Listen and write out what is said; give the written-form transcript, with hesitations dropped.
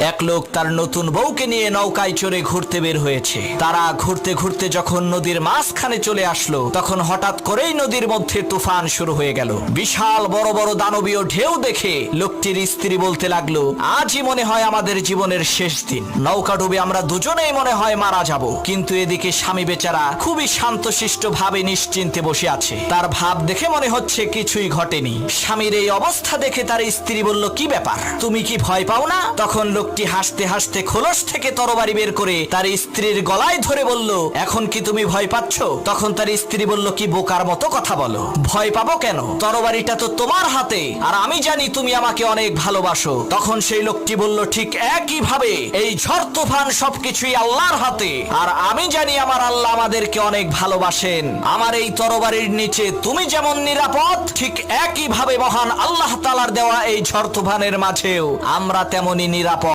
এক লোক তার নতুন বউকে নিয়ে নৌকায় চড়ে ঘুরতে বের হয়েছে। তারা ঘুরতে ঘুরতে যখন নদীর মাঝখানে চলে আসলো, তখন হঠাৎ করেই নদীর মধ্যে তুফান শুরু হয়ে গেল। বিশাল বড় বড় দানবীয় ঢেউ দেখে লোকটির স্ত্রী বলতে লাগলো, আজই মনে হয় আমাদের জীবনের শেষ দিন। নৌকা ডুবে আমরা দুজনেই মনে হয় মারা যাব। কিন্তু এদিকে স্বামী বেচারা খুবই শান্তশিষ্ট ভাবে নিশ্চিন্তে বসে আছে। তার ভাব দেখে মনে হচ্ছে কিছুই ঘটেনি। স্বামীর এই অবস্থা দেখে তার স্ত্রী বলল, কি ব্যাপার, তুমি কি ভয় পাও না? তখন লোকটি হাসতে হাসতে খোলস থেকে তরবারি বের করে তার স্ত্রীর গলায় ধরে বলল, এখন কি তুমি ভয় পাচ্ছ? তখন তার স্ত্রী বলল, কি বোকার মতো কথা বলো, ভয় পাবো কেন? তরবারিটা তো তোমার হাতে, আর আমি জানি তুমি আমাকে অনেক ভালোবাসো। তখন সেই লোকটি বলল, ঠিক একই ভাবে এই ঝড় তুফান সবকিছুই আল্লাহর হাতে, আর আমি জানি আমার আল্লাহ আমাদেরকে অনেক ভালোবাসেন। আমার এই তরবারির নিচে তুমি যেমন নিরাপদ, ঠিক একই ভাবে মহান আল্লাহ তাআলার দেওয়া এই ঝড় তুফানের মাঝেও আমরা তেমনি নিরাপদ।